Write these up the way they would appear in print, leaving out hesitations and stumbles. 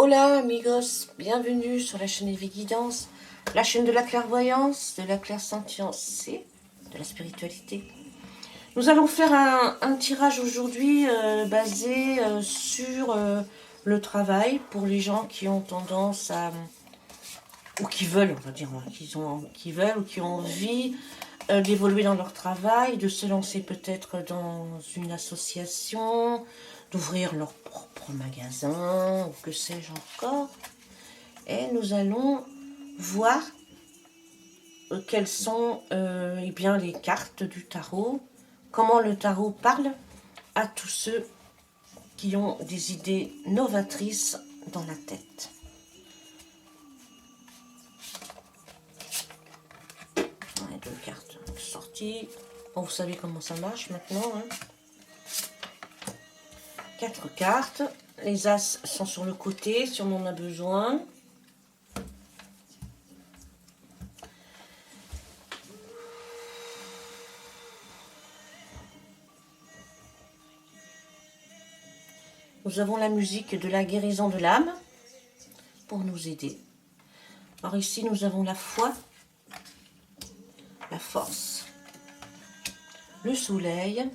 Hola amigos, bienvenue sur la chaîne Evie Guidance, la chaîne de la clairvoyance, de la clairsentience et de la spiritualité. Nous allons faire un tirage aujourd'hui basé sur le travail pour les gens qui ont tendance à, ou qui veulent, on va dire, qui veulent ou qui ont envie d'évoluer dans leur travail, de se lancer peut-être dans une association, d'ouvrir leur propre magasin, ou que sais-je encore. Et nous allons voir quelles sont eh bien, les cartes du tarot, comment le tarot parle à tous ceux qui ont des idées novatrices dans la tête. Deux cartes sorties. Bon, vous savez comment ça marche maintenant. Hein. 4 cartes. Les as sont sur le côté si on en a besoin. Nous avons la musique de la guérison de l'âme pour nous aider. Alors ici, nous avons la foi, la force, le soleil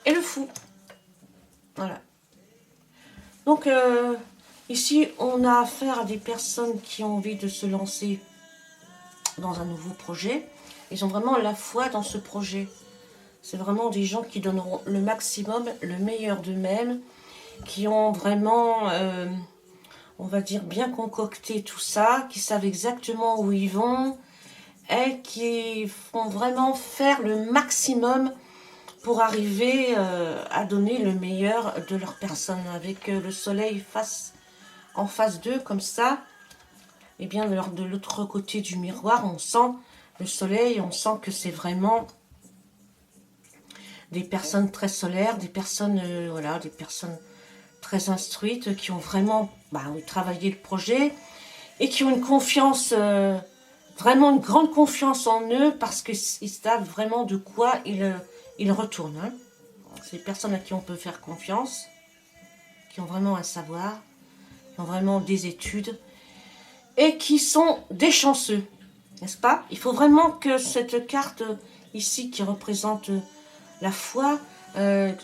et le fou. Voilà. Donc, ici, on a affaire à des personnes qui ont envie de se lancer dans un nouveau projet. Ils ont vraiment la foi dans ce projet. C'est vraiment des gens qui donneront le maximum, le meilleur d'eux-mêmes, qui ont vraiment, on va dire, bien concocté tout ça, qui savent exactement où ils vont et qui font vraiment faire le maximum pour arriver à donner le meilleur de leur personne. Avec le soleil en face d'eux, comme ça, et bien de l'autre côté du miroir, on sent le soleil, on sent que c'est vraiment des personnes très solaires, des personnes, voilà, des personnes très instruites qui ont vraiment travaillé le projet et qui ont une confiance, vraiment une grande confiance en eux parce qu'ils savent vraiment de quoi ils retournent. Hein. C'est des personnes à qui on peut faire confiance, qui ont vraiment un savoir, qui ont vraiment des études et qui sont des chanceux, n'est-ce pas? Il faut vraiment que cette carte ici qui représente la foi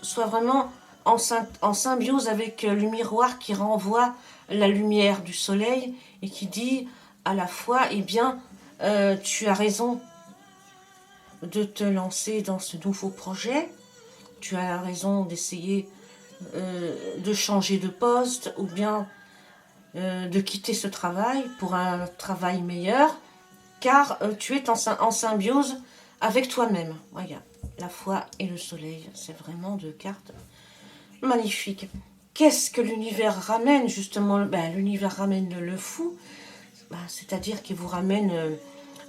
soit vraiment en symbiose avec le miroir qui renvoie la lumière du soleil et qui dit à la fois, eh bien, tu as raison de te lancer dans ce nouveau projet, tu as raison d'essayer de changer de poste ou bien de quitter ce travail pour un travail meilleur, car tu es en symbiose avec toi-même. Regarde, la foi et le soleil, c'est vraiment deux cartes magnifiques. Qu'est-ce que l'univers ramène justement? L'univers ramène le fou, c'est-à-dire qu'il vous ramène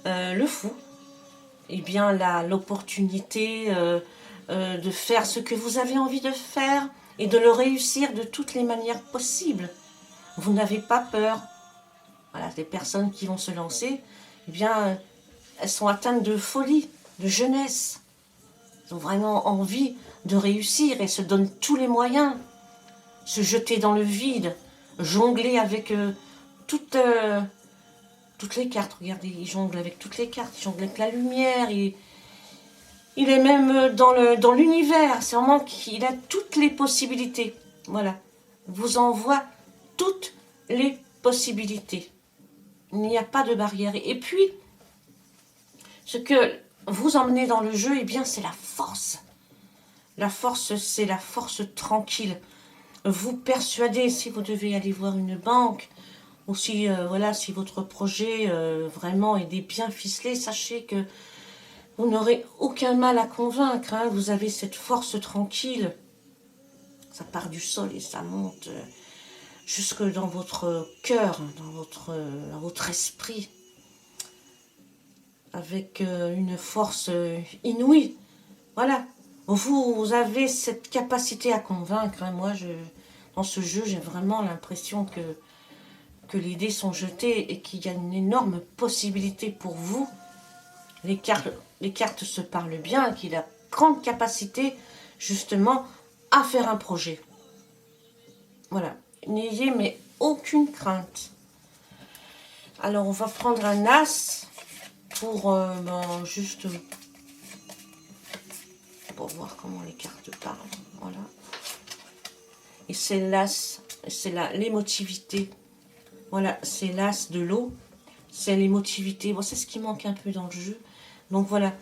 le fou. Eh bien, l'opportunité de faire ce que vous avez envie de faire et de le réussir de toutes les manières possibles. Vous n'avez pas peur. Voilà, des personnes qui vont se lancer, eh bien, elles sont atteintes de folie, de jeunesse. Elles ont vraiment envie de réussir et se donnent tous les moyens. Se jeter dans le vide, jongler avec toutes les cartes. Regardez, il jongle avec toutes les cartes, il jongle avec la lumière. Il est même dans l'univers. C'est vraiment qu'il a toutes les possibilités. Voilà. Il vous envoie toutes les possibilités. Il n'y a pas de barrière. Et puis, ce que vous emmenez dans le jeu, eh bien, c'est la force. La force, c'est la force tranquille. Vous persuadez, si vous devez aller voir une banque, ou si, si votre projet vraiment est bien ficelé, sachez que vous n'aurez aucun mal à convaincre. Hein. Vous avez cette force tranquille. Ça part du sol et ça monte jusque dans votre cœur, dans votre esprit, avec une force inouïe. Voilà. Vous avez cette capacité à convaincre. Hein. Moi, dans ce jeu, j'ai vraiment l'impression que les dés sont jetés et qu'il y a une énorme possibilité pour vous. Les cartes se parlent bien, qu'il a grande capacité, justement, à faire un projet. Voilà. N'ayez mais aucune crainte. Alors, on va prendre un as pour juste pour voir comment les cartes parlent. Voilà. Et c'est l'as, c'est l'émotivité. Voilà, c'est l'as de l'eau. C'est l'émotivité. Bon, c'est ce qui manque un peu dans le jeu. Donc voilà,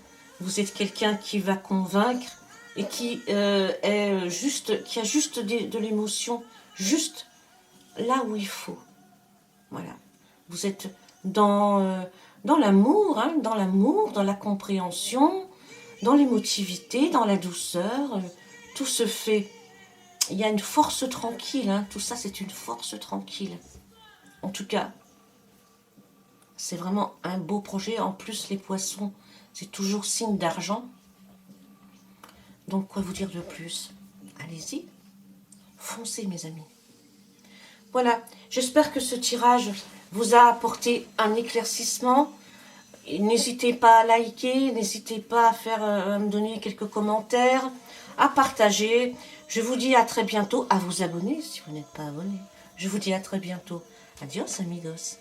vous êtes quelqu'un qui va convaincre et qui est juste, qui a juste de l'émotion, juste là où il faut. Voilà. Vous êtes dans l'amour, hein, dans la compréhension, dans l'émotivité, dans la douceur. Tout se fait. Il y a une force tranquille. Hein, tout ça, c'est une force tranquille. En tout cas, c'est vraiment un beau projet. En plus, les poissons, c'est toujours signe d'argent. Donc, quoi vous dire de plus? Allez-y, foncez mes amis. Voilà, j'espère que ce tirage vous a apporté un éclaircissement. N'hésitez pas à liker, n'hésitez pas à me donner quelques commentaires, à partager. Je vous dis à très bientôt, à vous abonner si vous n'êtes pas abonné. Je vous dis à très bientôt. Adios amigos.